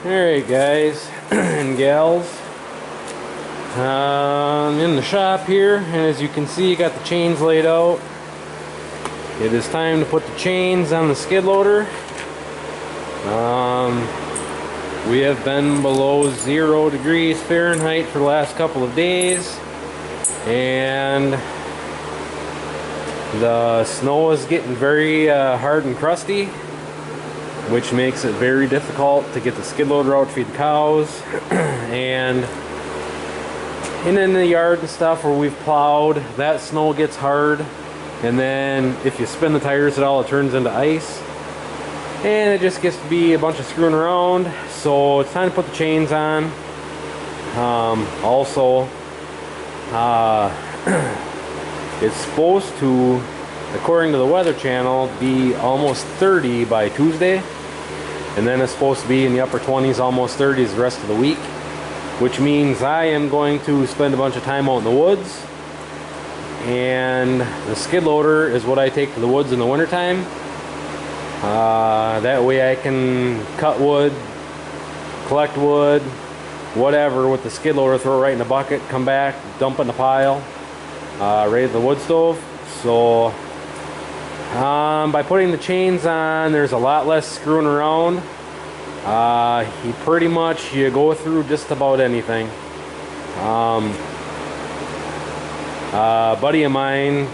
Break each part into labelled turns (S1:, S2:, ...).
S1: Alright guys and gals, in the shop here, and as you can see, you got the chains laid out. It is time to put the chains on the skid loader. We have been below 0 degrees Fahrenheit for the last couple of days, and the snow is getting very hard and crusty, which makes it very difficult to get the skid loader out to feed the cows. And in the yard and stuff where we've plowed, that snow gets hard, and then if you spin the tires at all, it turns into ice, and it just gets to be a bunch of screwing around. So it's time to put the chains on. Also, it's supposed to, according to the Weather Channel, be almost 30 by Tuesday, and then it's supposed to be in the upper 20s, almost 30s the rest of the week, which means I am going to spend a bunch of time out in the woods. And the skid loader is what I take to the woods in the wintertime. That way I can cut wood, collect wood, whatever with the skid loader, throw it right in the bucket, come back, dump it in the pile, right at the wood stove. So by putting the chains on, there's a lot less screwing around. You go through just about anything. A buddy of mine,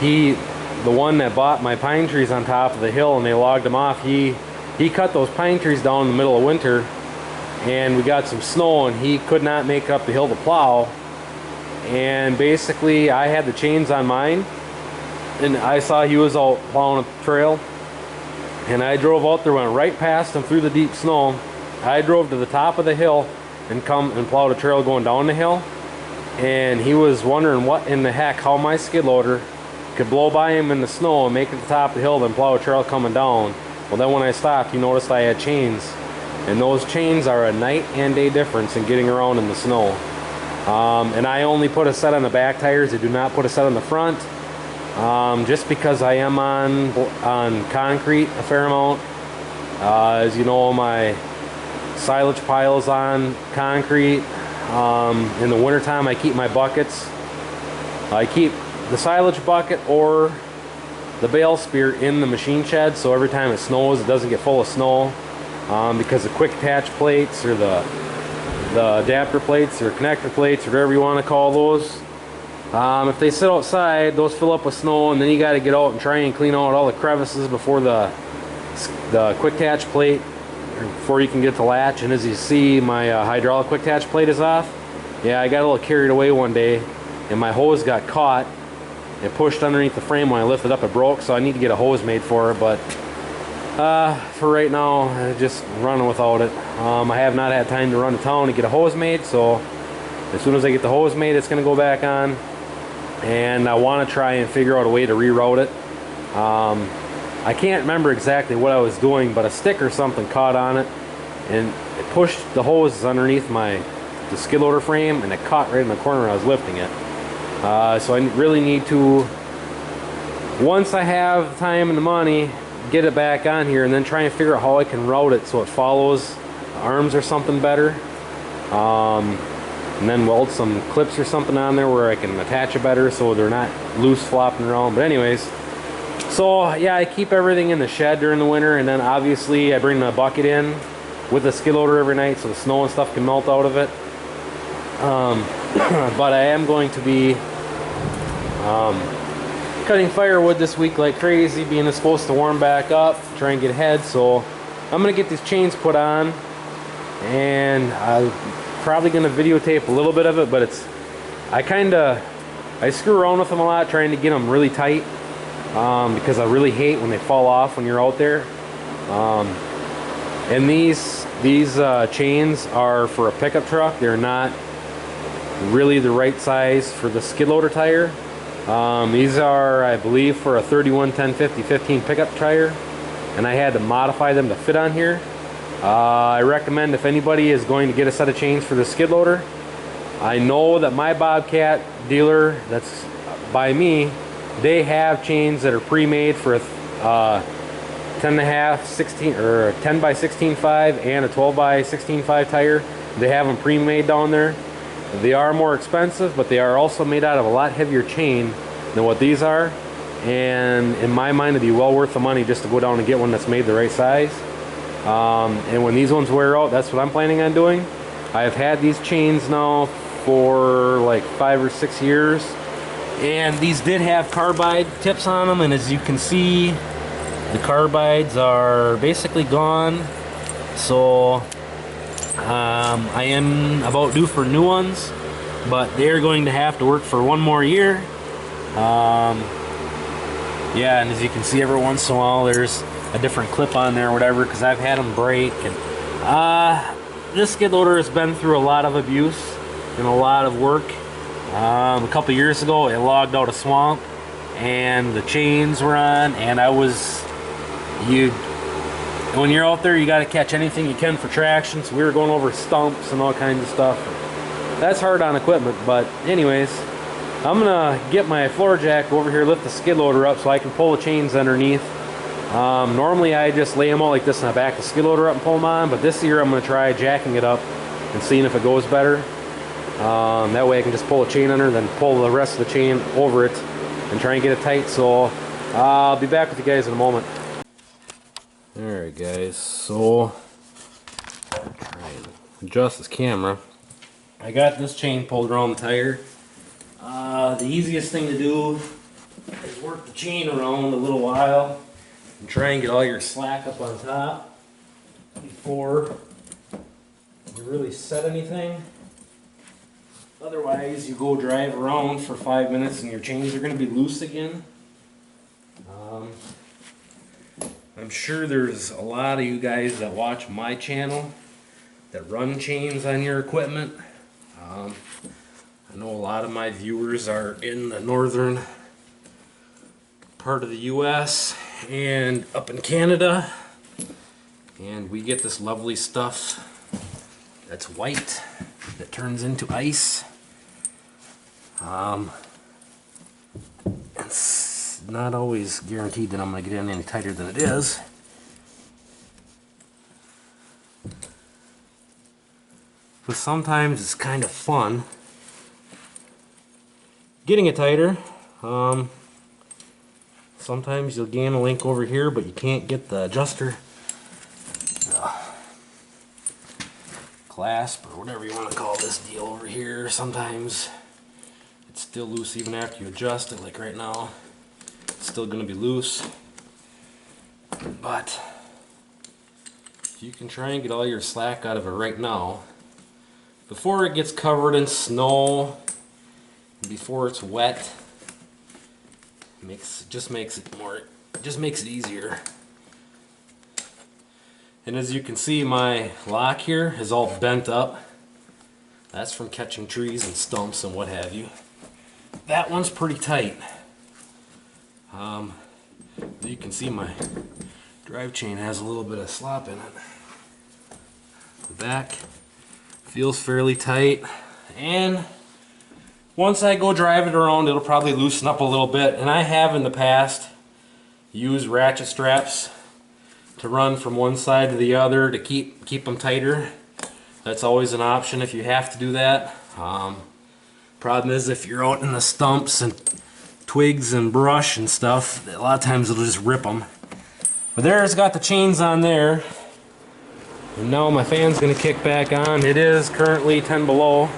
S1: the one that bought my pine trees on top of the hill and they logged them off, he cut those pine trees down in the middle of winter, and we got some snow and he could not make up the hill to plow. And basically I had the chains on mine, and I saw he was out plowing a trail, and I drove out there, went right past him through the deep snow. I drove to the top of the hill and come and plowed a trail going down the hill, and he was wondering what in the heck, how my skid loader could blow by him in the snow and make it to the top of the hill, then plow a trail coming down. Well, then when I stopped, he noticed I had chains, and those chains are a night and day difference in getting around in the snow. And I only put a set on the back tires. I do not put a set on the front, just because I am on concrete a fair amount. As you know, my silage pile is on concrete. In the wintertime, I keep my buckets. I keep the silage bucket or the bale spear in the machine shed, so every time it snows, it doesn't get full of snow, because the quick attach plates, or the adapter plates, or connector plates, or whatever you want to call those, if they sit outside, those fill up with snow, and then you got to get out and try and clean out all the crevices before the quick attach plate, before you can get the latch. And as you see, my hydraulic quick attach plate is off. Yeah, I got a little carried away one day, and my hose got caught. It pushed underneath the frame. When I lifted up, it broke, so I need to get a hose made for it. But for right now, I'm just running without it. I have not had time to run to town to get a hose made, so as soon as I get the hose made, it's going to go back on. And I want to try and figure out a way to reroute it. I can't remember exactly what I was doing, but a stick or something caught on it, and it pushed the hose underneath the skid loader frame, and it caught right in the corner when I was lifting it. So I really need to, once I have the time and the money, get it back on here, and then try and figure out how I can route it so it follows the arms or something better. And then weld some clips or something on there where I can attach it better so they're not loose flopping around. But anyways, so yeah, I keep everything in the shed during the winter, and then obviously I bring the bucket in with the skid loader every night so the snow and stuff can melt out of it. But I am going to be cutting firewood this week like crazy, being it's supposed to warm back up, try and get ahead. So I'm gonna get these chains put on, and I'm probably gonna videotape a little bit of it, but I screw around with them a lot, trying to get them really tight, because I really hate when they fall off when you're out there. And these chains are for a pickup truck. They're not really the right size for the skid loader tire. These are, I believe, for a 31 1050 15 pickup tire, and I had to modify them to fit on here. I recommend, if anybody is going to get a set of chains for the skid loader, I know that my Bobcat dealer that's by me, they have chains that are pre-made for 10 and a half, 16 or 10 by 16.5 and a 12 by 16.5 tire. They have them pre-made down there. They are more expensive, but they are also made out of a lot heavier chain than what these are. And in my mind, it'd be well worth the money just to go down and get one that's made the right size. And when these ones wear out, that's what I'm planning on doing. I've had these chains now for like 5 or 6 years, and these did have carbide tips on them, and as you can see, the carbides are basically gone. So I am about due for new ones, but they're going to have to work for 1 more year. Yeah, and as you can see, every once in a while there's a different clip on there or whatever, because I've had them break. And this skid loader has been through a lot of abuse and a lot of work. A couple years ago, it logged out a swamp, and the chains were on, and when you're out there, you got to catch anything you can for traction. So we were going over stumps and all kinds of stuff. That's hard on equipment, but anyways, I'm gonna get my floor jack over here, lift the skid loader up so I can pull the chains underneath. Normally I just lay them out like this and I back the skid loader up and pull them on, but this year I'm gonna try jacking it up and seeing if it goes better. That way I can just pull a chain under, then pull the rest of the chain over it and try and get it tight. So I'll be back with you guys in a moment. Alright guys, so I'll try and adjust this camera. I got this chain pulled around the tire. The easiest thing to do is work the chain around a little while and try and get all your slack up on top before you really set anything. Otherwise, you go drive around for 5 minutes and your chains are going to be loose again. I'm sure there's a lot of you guys that watch my channel that run chains on your equipment. I know a lot of my viewers are in the northern part of the US and up in Canada, and we get this lovely stuff that's white that turns into ice. It's not always guaranteed that I'm going to get in any tighter than it is. But sometimes it's kind of fun getting it tighter. Sometimes you'll gain a link over here, but you can't get the adjuster clasp or whatever you want to call this deal over here. Sometimes it's still loose even after you adjust it, like right now. It's still going to be loose. But if you can try and get all your slack out of it right now, before it gets covered in snow, before it's wet, just makes it easier. And as you can see, my lock here is all bent up. That's from catching trees and stumps and what have you. That one's pretty tight. You can see my drive chain has a little bit of slop in it. The back feels fairly tight, and once I go drive it around, it'll probably loosen up a little bit. And I have in the past used ratchet straps to run from one side to the other to keep them tighter. That's always an option if you have to do that. Problem is, if you're out in the stumps and twigs and brush and stuff, a lot of times it'll just rip them. But there, it's got the chains on there. And now my fan's going to kick back on. It is currently 10 below.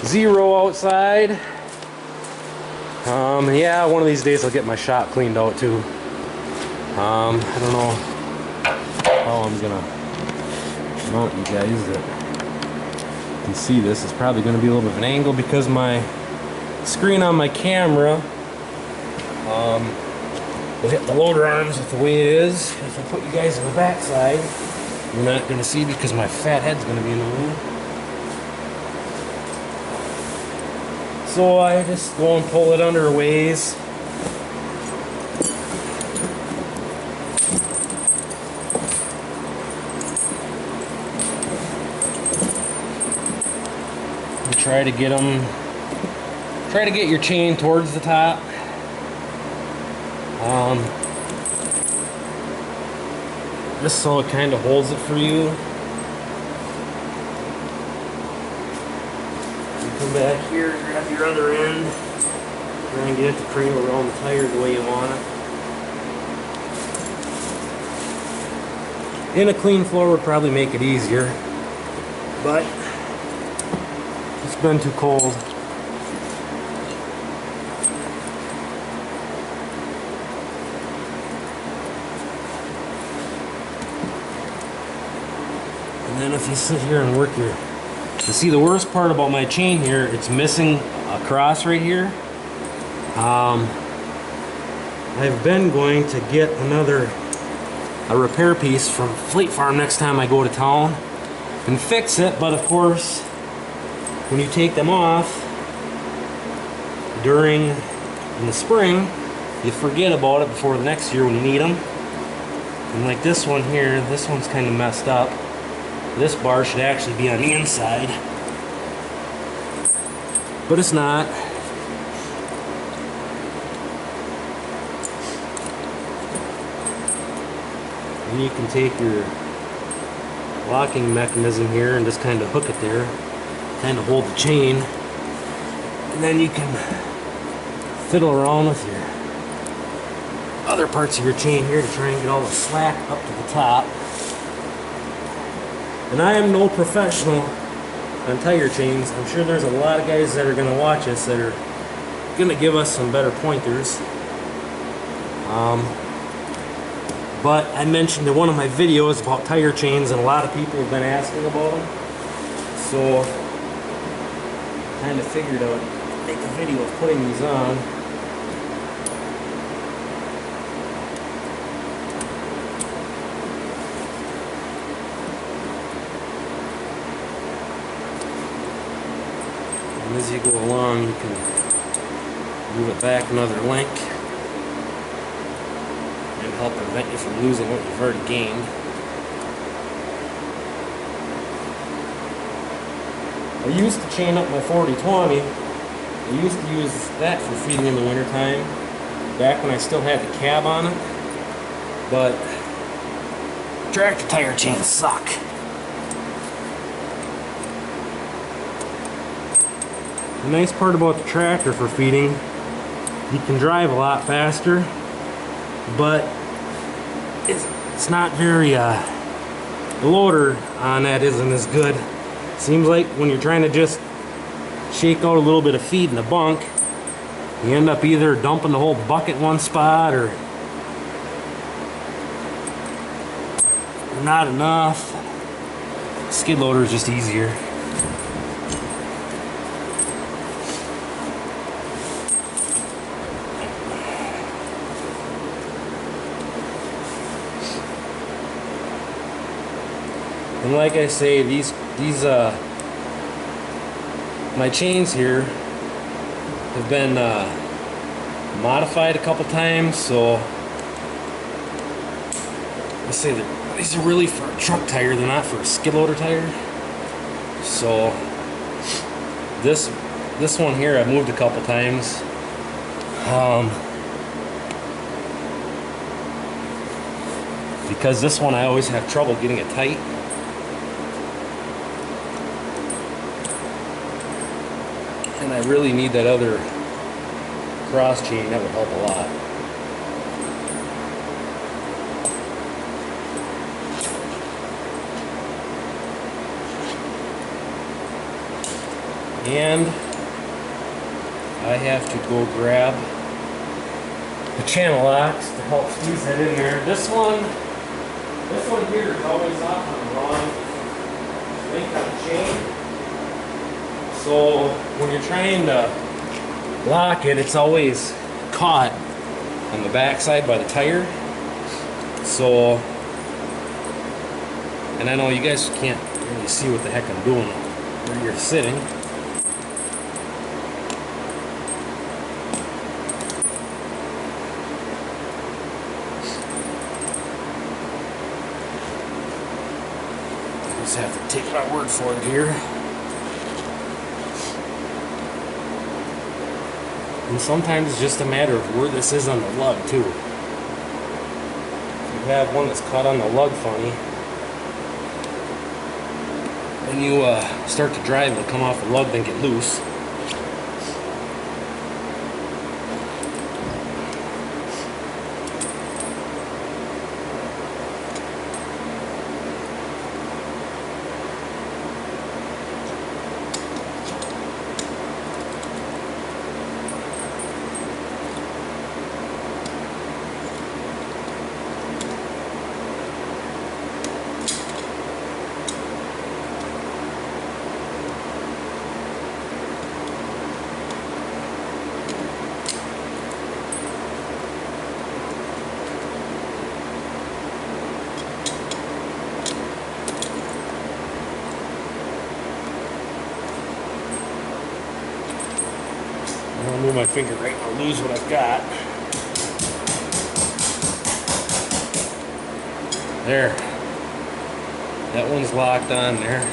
S1: 0 outside. Yeah, one of these days I'll get my shop cleaned out too. I don't know how I'm gonna mount you guys that can see this. It's probably gonna be a little bit of an angle because my screen on my camera will hit the loader arms with the way it is. If I put you guys on the back side, you're not gonna see because my fat head's gonna be in the way. So I just go and pull it under a ways. And try to get your chain towards the top. just so it kind of holds it for you. You come back here, grab your other end, try and get it to cradle around the tire the way you want it. And a clean floor would probably make it easier, but it's been too cold. And then if you sit here and work your... You see, the worst part about my chain here, it's missing a cross right here. I've been going to get a repair piece from Fleet Farm next time I go to town and fix it, but of course when you take them off in the spring, you forget about it before the next year when you need them. And like this one here, this one's kind of messed up. This bar should actually be on the inside, but it's not. And you can take your locking mechanism here and just kind of hook it there, kind of hold the chain, and then you can fiddle around with your other parts of your chain here to try and get all the slack up to the top. And I am no professional on tire chains. I'm sure there's a lot of guys that are going to watch us that are going to give us some better pointers. But I mentioned in one of my videos about tire chains, and a lot of people have been asking about them. So I kind of figured I would make a video of putting these on. And as you go along, you can move it back another link and help prevent you from losing what you've already gained. I used to chain up my 40-20. I used to use that for feeding in the wintertime, back when I still had the cab on it. But tractor tire chains suck. The nice part about the tractor for feeding, you can drive a lot faster, but it's not very, the loader on that isn't as good. Seems like when you're trying to just shake out a little bit of feed in the bunk, you end up either dumping the whole bucket in one spot or not enough. Skid loader is just easier. And like I say, these my chains here have been modified a couple times, so let's say that these are really for a truck tire, they're not for a skid loader tire. So this one here I've moved a couple times. Because this one I always have trouble getting it tight. And I really need that other cross chain. That would help a lot. And I have to go grab the channel locks to help squeeze that in there. This one here is always off on the wrong length of the chain. So when you're trying to lock it, it's always caught on the back side by the tire. So, and I know you guys can't really see what the heck I'm doing where you're sitting. I just have to take my word for it here. And sometimes it's just a matter of where this is on the lug too. If you have one that's caught on the lug funny, when you start to drive, it'll come off the lug, then get loose. I'll move my finger right and I'll lose what I've got. There. That one's locked on there.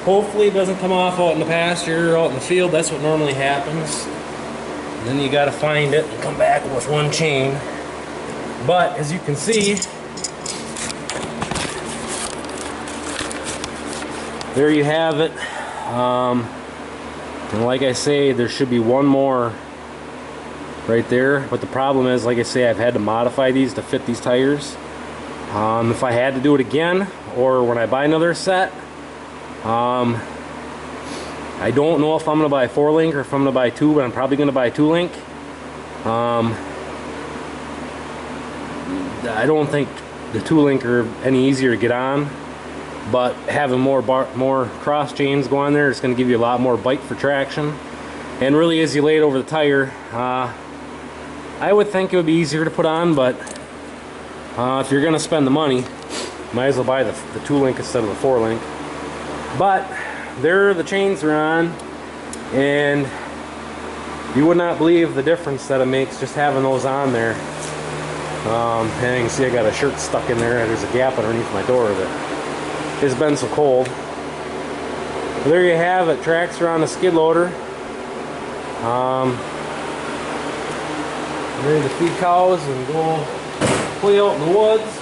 S1: Hopefully it doesn't come off out in the pasture or out in the field. That's what normally happens. And then you gotta find it and come back with one chain. But as you can see, there you have it. And like I say, there should be one more right there. But the problem is, like I say, I've had to modify these to fit these tires. If I had to do it again, or when I buy another set, I don't know if I'm going to buy a 4-link or if I'm going to buy 2, but I'm probably going to buy a 2-link. I don't think the 2-link are any easier to get on. But having more cross chains go on there, it's going to give you a lot more bite for traction. And really, as you lay it over the tire, I would think it would be easier to put on. But if you're going to spend the money, might as well buy the 2-link instead of the 4-link. But there, the chains are on, and you would not believe the difference that it makes just having those on there. And you can see I got a shirt stuck in there. There's a gap underneath my door that it's been so cold. But there you have it. Tracks are on the skid loader. Ready to feed cows and go play out in the woods.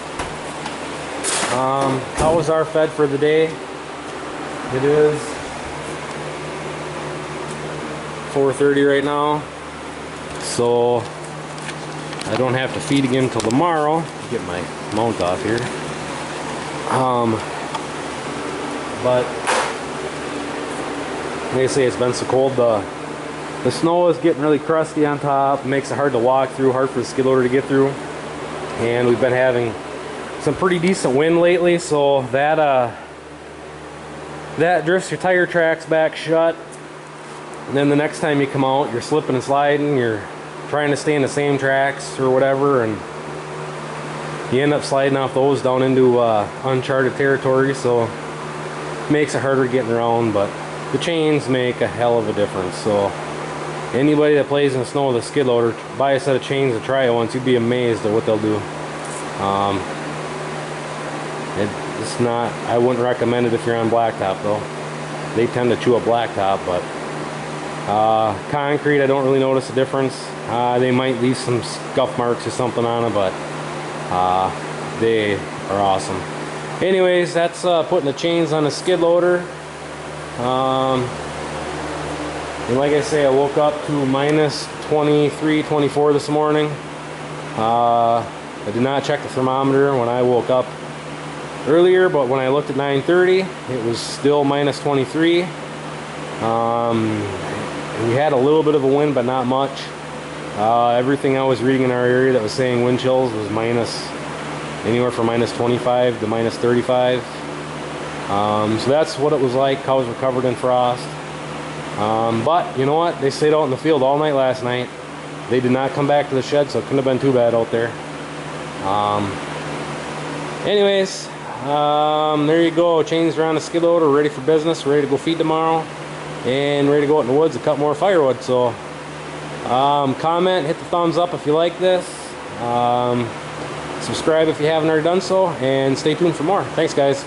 S1: Cows are fed for the day. It is 4:30 right now, so I don't have to feed again until tomorrow. Get my mount off here. But like I say, it's been so cold. The snow is getting really crusty on top. It makes it hard to walk through, hard for the skid loader to get through. And we've been having some pretty decent wind lately, so that drifts your tire tracks back shut. And then the next time you come out, you're slipping and sliding. You're trying to stay in the same tracks or whatever, and you end up sliding off those down into uncharted territory. So makes it harder getting around, but the chains make a hell of a difference. So anybody that plays in the snow with a skid loader, buy a set of chains and try it once. You'd be amazed at what they'll do. It's not, I wouldn't recommend it if you're on blacktop though. They tend to chew up blacktop, but concrete, I don't really notice a difference. They might leave some scuff marks or something on it, but they are awesome. Anyways, that's putting the chains on the skid loader. And like I say, I woke up to minus 23, 24 this morning. I did not check the thermometer when I woke up earlier, but when I looked at 9:30, it was still minus 23. We had a little bit of a wind, but not much. Everything I was reading in our area that was saying wind chills was anywhere from minus 25 to minus 35. So that's what it was like. Cows were covered in frost. But you know what? They stayed out in the field all night last night. They did not come back to the shed, so it couldn't have been too bad out there. Anyways, there you go. Chains are on the skid loader, ready for business, ready to go feed tomorrow, and ready to go out in the woods to cut more firewood. So comment, hit the thumbs up if you like this. Subscribe if you haven't already done so, and stay tuned for more. Thanks, guys.